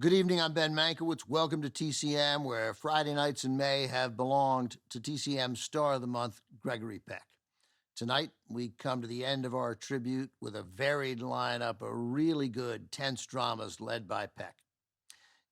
Good evening, I'm Ben Mankiewicz. Welcome to TCM, where Friday nights in May have belonged to TCM's Star of the Month, Gregory Peck. Tonight, we come to the end of our tribute with a varied lineup of really good, tense dramas led by Peck.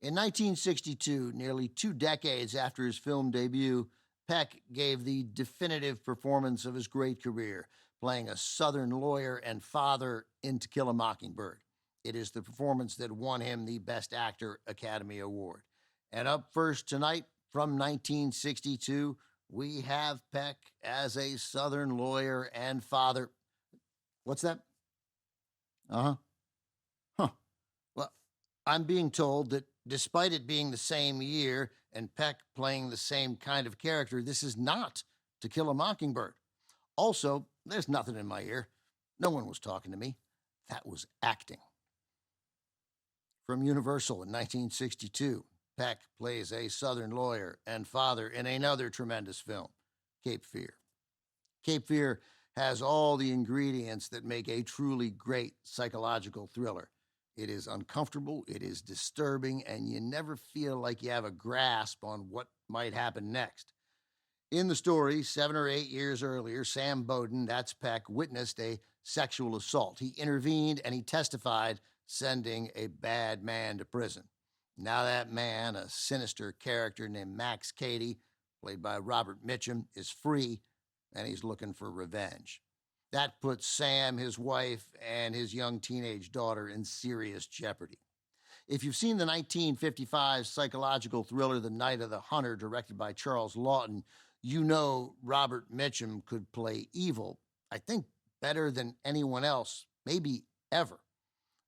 In 1962, nearly 2 decades after his film debut, Peck gave the definitive performance of his great career, playing a Southern lawyer and father in To Kill a Mockingbird. It is the performance that won him the Best Actor Academy Award. And up first tonight, from 1962, we have Peck as a Southern lawyer and father. What's that? Well, I'm being told that despite it being the same year and Peck playing the same kind of character, this is not To Kill a Mockingbird. Also, there's nothing in my ear. No one was talking to me. That was acting. From Universal in 1962, Peck plays a Southern lawyer and father in another tremendous film, Cape Fear. Cape Fear has all the ingredients that make a truly great psychological thriller. It is uncomfortable, it is disturbing, and you never feel like you have a grasp on what might happen next. In the story, 7 or 8 years earlier, Sam Bowden, that's Peck, witnessed a sexual assault. He intervened and he testified, sending a bad man to prison. Now that man, a sinister character named Max Cady, played by Robert Mitchum, is free, and he's looking for revenge. That puts Sam, his wife, and his young teenage daughter in serious jeopardy. If you've seen the 1955 psychological thriller The Night of the Hunter, directed by Charles Lawton, you know Robert Mitchum could play evil, I think better than anyone else, maybe ever,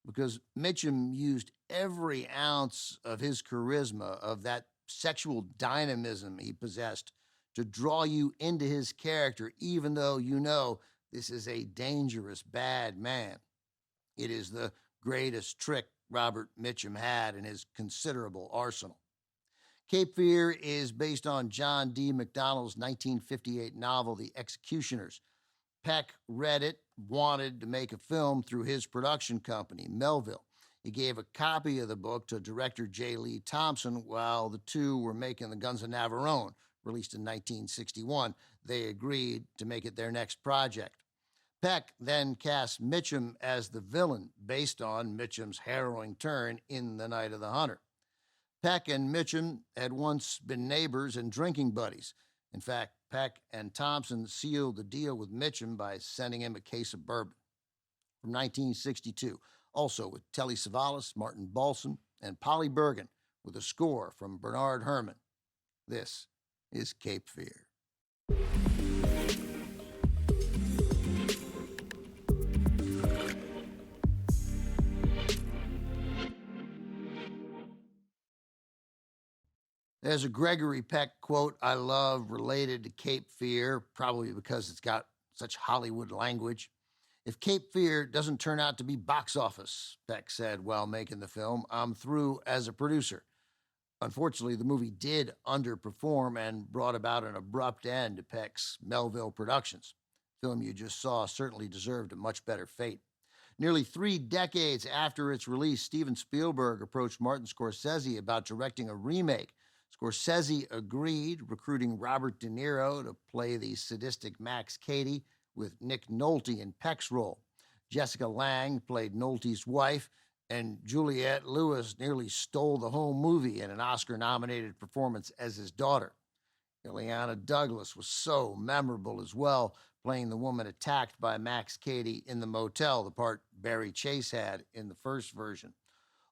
because Mitchum used every ounce of his charisma, of that sexual dynamism he possessed, to draw you into his character, even though you know this is a dangerous, bad man. It is the greatest trick Robert Mitchum had in his considerable arsenal. Cape Fear is based on John D. MacDonald's 1958 novel, The Executioners. Peck read it, wanted to make a film through his production company, Melville. He gave a copy of the book to director J. Lee Thompson while the two were making The Guns of Navarone, released in 1961. They agreed to make it their next project. Peck then cast Mitchum as the villain, based on Mitchum's harrowing turn in The Night of the Hunter. Peck and Mitchum had once been neighbors and drinking buddies. In fact, Peck and Thompson sealed the deal with Mitchum by sending him a case of bourbon. From 1962, also with Telly Savalas, Martin Balsam, and Polly Bergen, with a score from Bernard Herrmann. This is Cape Fear. There's a Gregory Peck quote I love related to Cape Fear, probably because it's got such Hollywood language. "If Cape Fear doesn't turn out to be box office," Peck said while making the film, "I'm through as a producer." Unfortunately, the movie did underperform and brought about an abrupt end to Peck's Melville Productions. The film you just saw certainly deserved a much better fate. Nearly 3 decades after its release, Steven Spielberg approached Martin Scorsese about directing a remake. Scorsese agreed, recruiting Robert De Niro to play the sadistic Max Cady, with Nick Nolte in Peck's role. Jessica Lange played Nolte's wife, and Juliette Lewis nearly stole the whole movie in an Oscar-nominated performance as his daughter. Ileana Douglas was so memorable as well, playing the woman attacked by Max Cady in the motel, the part Barry Chase had in the first version.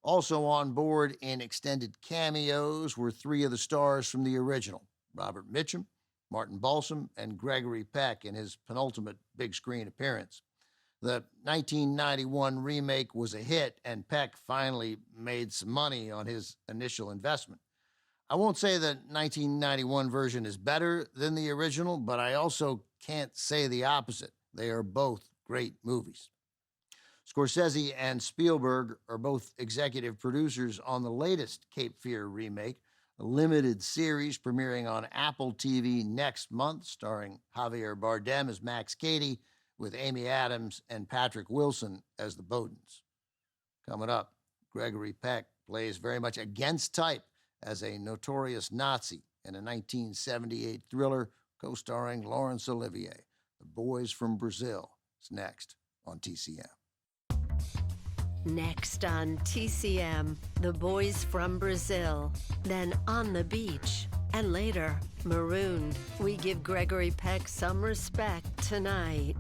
Also on board in extended cameos were 3 of the stars from the original: Robert Mitchum, Martin Balsam, and Gregory Peck in his penultimate big screen appearance. The 1991 remake was a hit, and Peck finally made some money on his initial investment. I won't say the 1991 version is better than the original, but I also can't say the opposite. They are both great movies. Scorsese and Spielberg are both executive producers on the latest Cape Fear remake, a limited series premiering on Apple TV next month, starring Javier Bardem as Max Cady, with Amy Adams and Patrick Wilson as the Bowdens. Coming up, Gregory Peck plays very much against type as a notorious Nazi in a 1978 thriller co-starring Laurence Olivier. The Boys from Brazil is next on TCM. Next on TCM, The Boys from Brazil. Then On the Beach. And later, Marooned. We give Gregory Peck some respect tonight.